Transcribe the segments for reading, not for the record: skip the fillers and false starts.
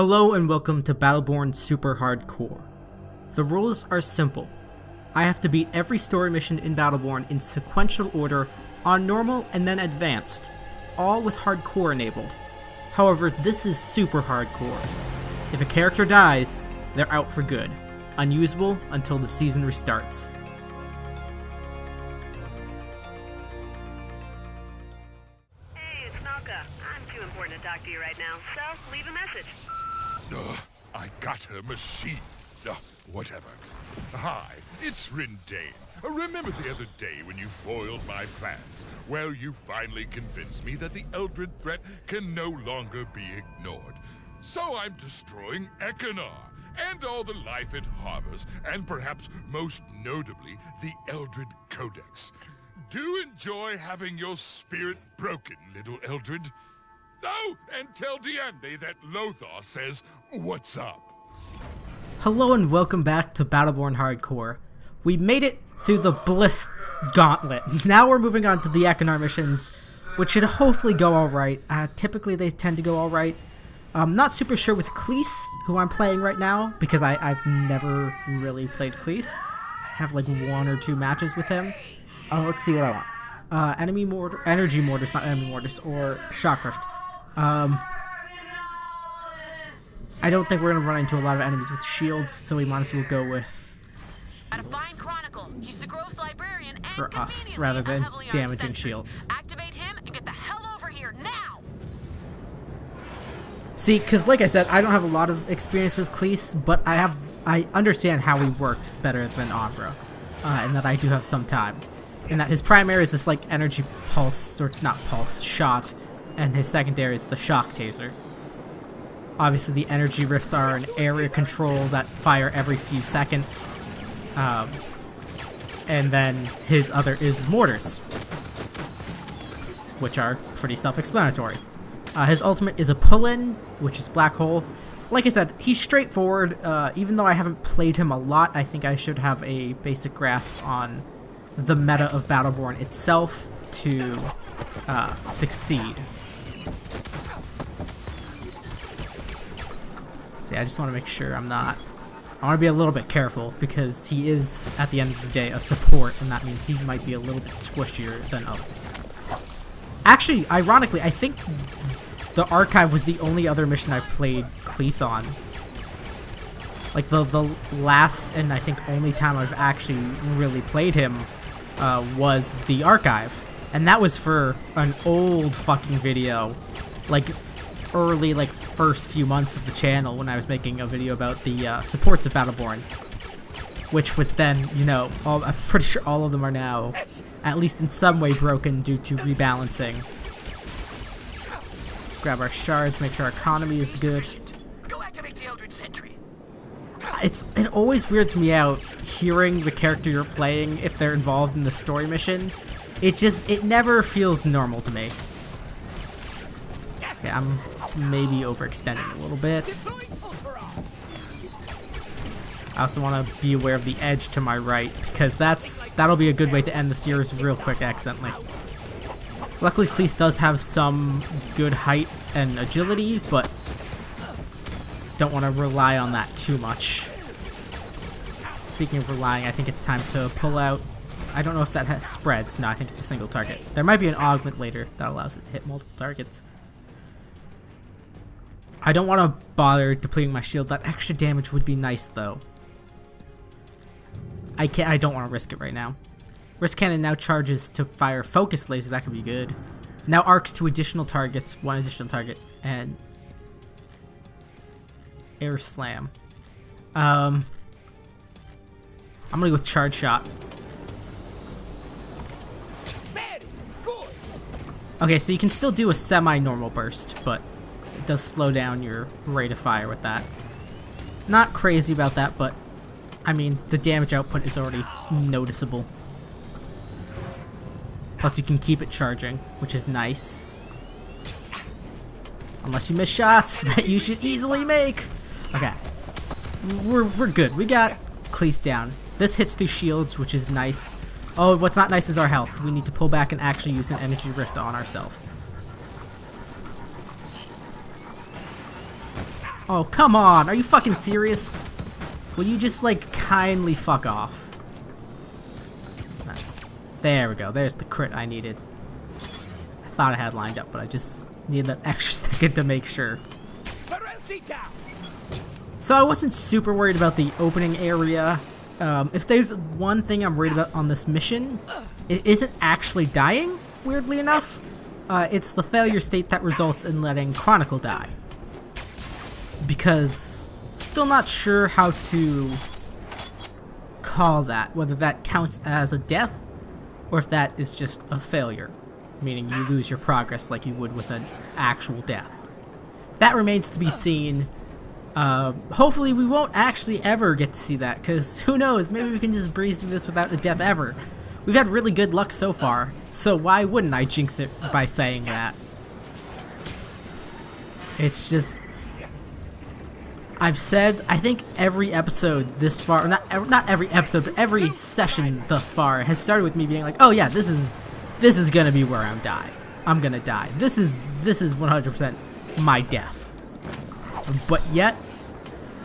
Hello and welcome to Battleborn Super Hardcore. The rules are simple. I have to beat every story mission in Battleborn in sequential order on normal and then advanced, all with hardcore enabled. However, this is super hardcore. If a character dies, they're out for good, unusable until the season restarts. Hey, it's Naka. I'm too important to talk to you right now, so leave a message. I got her machine. Whatever. Hi, it's Rindane. Remember the other day when you foiled my plans? Well, you finally convinced me that the Eldred threat can no longer be ignored. So I'm destroying Ekkunar, and all the life it harbors, and perhaps most notably, the Eldred Codex. Do enjoy having your spirit broken, little Eldred. Oh, and tell Diande that Lothar says, what's up? Hello and welcome back to Battleborn Hardcore. We made it through the Bliss Gauntlet. Now we're moving on to the Ekkunar missions, which should hopefully go alright. Typically they tend to go alright. I'm not super sure with Kleese, who I'm playing right now, because I've never really played Kleese. I have like 1 or 2 matches with him. Let's see what I want. Energy mortars, not enemy mortars, or shock rift. I don't think we're going to run into a lot of enemies with shields, so we might as well go with for us, rather than damaging shields. Activate him and get the hell over here now! See, because like I said, I don't have a lot of experience with Kleese, but I understand how he works better than Ombra, and that I do have some time. And that his primary is this like energy pulse, or not pulse, shot, and his secondary is the shock taser. Obviously the energy rifts are an area control that fire every few seconds. And then his other is mortars, which are pretty self-explanatory. His ultimate is a pull-in, which is black hole. Like I said, he's straightforward. Even though I haven't played him a lot, I think I should have a basic grasp on the meta of Battleborn itself to succeed. See, I just want to make sure I want to be a little bit careful, because he is, at the end of the day, a support, and that means he might be a little bit squishier than others. Actually, ironically, I think the Archive was the only other mission I played Kleese on. Like, the last and I think only time I've actually really played him was the Archive. And that was for an old fucking video, like early, like first few months of the channel, when I was making a video about the supports of Battleborn, which was then, you know, I'm pretty sure all of them are now, at least in some way, broken due to rebalancing. Let's grab our shards, make sure our economy is good. Go activate the Eldred Sentry. It always weirds me out hearing the character you're playing if they're involved in the story mission. It never feels normal to me. Okay, I'm maybe overextending a little bit. I also want to be aware of the edge to my right, because that'll be a good way to end the series real quick accidentally. Luckily, Kleese does have some good height and agility, but don't want to rely on that too much. Speaking of relying, I think it's time to pull out. I don't know if that has spreads. No, I think it's a single target. There might be an augment later that allows it to hit multiple targets. I don't want to bother depleting my shield. That extra damage would be nice, though. I don't want to risk it right now. Wrist cannon now charges to fire focus lasers. That could be good. Now arcs to additional targets. 1 additional target. And air slam. I'm going to go with charge shot. Okay, so you can still do a semi-normal burst, but it does slow down your rate of fire with that. Not crazy about that, but I mean, the damage output is already noticeable. Plus you can keep it charging, which is nice. Unless you miss shots that you should easily make. Okay. We're good. We got Kleese down. This hits through shields, which is nice. Oh, what's not nice is our health. We need to pull back and actually use an energy rift on ourselves. Oh, come on. Are you fucking serious? Will you just, like, kindly fuck off? There we go. There's the crit I needed. I thought I had lined up, but I just needed that extra second to make sure. So I wasn't super worried about the opening area. If there's one thing I'm worried about on this mission, it isn't actually dying, weirdly enough. It's the failure state that results in letting Chronicle die. Because still not sure how to call that, whether that counts as a death or if that is just a failure, meaning you lose your progress like you would with an actual death. That remains to be seen. Hopefully we won't actually ever get to see that, because who knows, maybe we can just breeze through this without a death ever. We've had really good luck so far, so why wouldn't I jinx it by saying that? It's just, I've said, I think every episode this far, not every episode, but every session thus far has started with me being like, oh yeah, this is gonna be where I'm gonna die. This is 100% my death. But yet,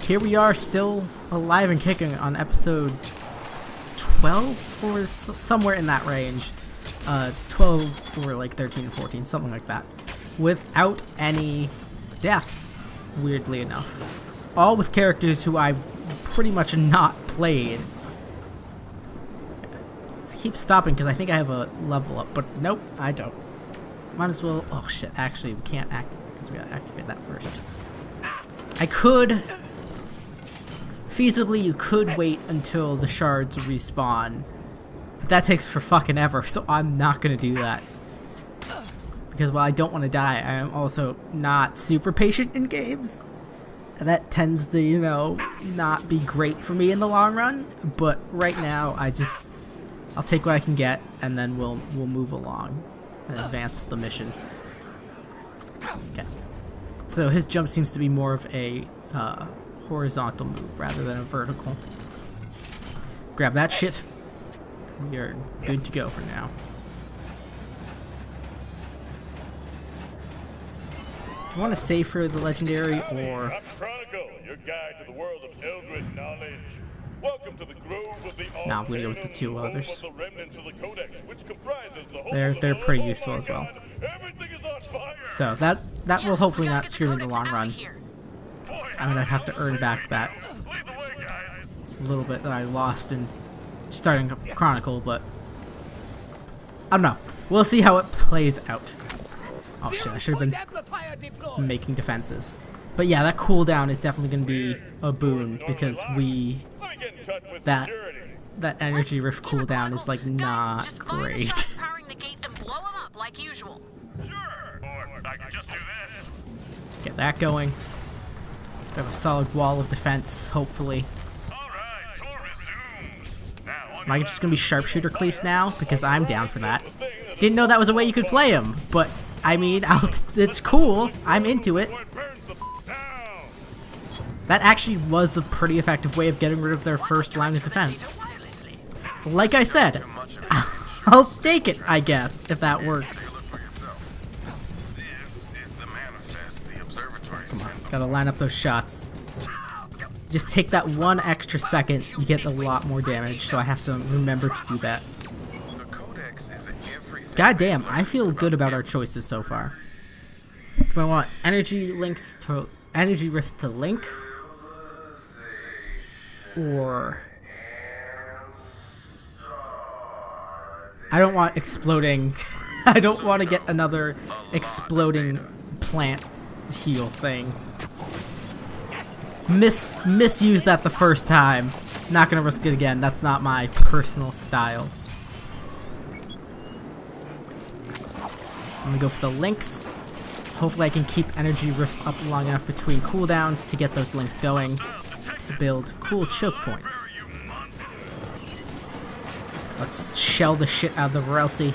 here we are still alive and kicking on episode 12 or somewhere in that range. 12 or like 13 or 14, something like that. Without any deaths, weirdly enough. All with characters who I've pretty much not played. I keep stopping because I think I have a level up, but nope, I don't. Might as well, oh shit, actually we can't activate because we gotta activate that first. I could, feasibly you could wait until the shards respawn, but that takes for fucking ever, so I'm not gonna do that. Because while I don't want to die, I am also not super patient in games. And that tends to, you know, not be great for me in the long run, but right now I'll take what I can get, and then we'll move along and advance the mission. Okay. So his jump seems to be more of a horizontal move rather than a vertical. Grab that shit. We are good to go for now. Do you want to save for the legendary or? I'm Chronicle, your guide to the world of Eldritch knowledge. Welcome to the Grove of the Nah, we go with the two others. The remnants of the Codex, which comprises the whole They're pretty useful as well. Everything is on fire. So that will hopefully not screw me in the long run. I mean, I'd have to earn back that Lead the way, guys. little bit that I lost in starting up Chronicle, but I don't know. We'll see how it plays out. Oh shit, I should have been making defenses. But yeah, that cooldown is definitely going to be a boon, because that energy rift cooldown is like not great. Get that going. We have a solid wall of defense, hopefully. Am I just going to be sharpshooter Kleese now? Because I'm down for that. Didn't know that was a way you could play him, but I mean, it's cool. I'm into it. That actually was a pretty effective way of getting rid of their first line of defense. Like I said, I'll take it, I guess, if that works. Come on, gotta line up those shots. Just take that one extra second, you get a lot more damage, so I have to remember to do that. God damn, I feel good about our choices so far. Do I want energy rifts to link? Or I don't want exploding. I don't want to get another exploding plant heal thing. Misused that the first time. Not gonna risk it again. That's not my personal style. I'm gonna go for the links. Hopefully I can keep energy rifts up long enough between cooldowns to get those links going to build cool choke points. Let's shell the shit out of the Varelsi.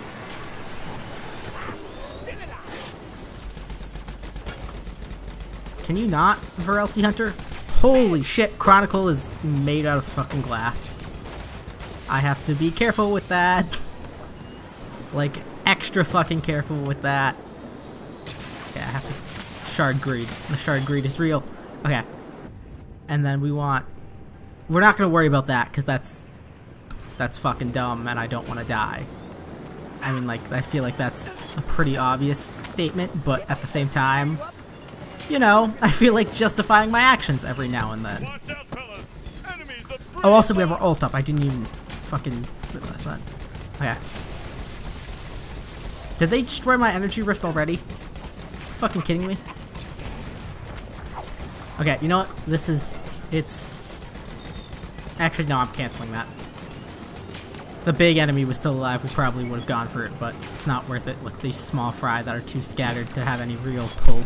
Can you not, Varelsi Hunter? Holy shit, Chronicle is made out of fucking glass. I have to be careful with that. Like, extra fucking careful with that. Yeah, I have to. Shard greed. The shard greed is real. Okay. And then we want... We're not going to worry about that, because that's fucking dumb, and I don't want to die. I mean, like, I feel like that's a pretty obvious statement, but at the same time, you know, I feel like justifying my actions every now and then. Watch out, fellas. Enemies are Oh, also, we have our ult up. I didn't even fucking realize that. Okay. Did they destroy my energy rift already? Are you fucking kidding me? Okay, you know what? This is... It's... Actually, no, I'm canceling that. If the big enemy was still alive, we probably would have gone for it, but it's not worth it with these small fry that are too scattered to have any real pull.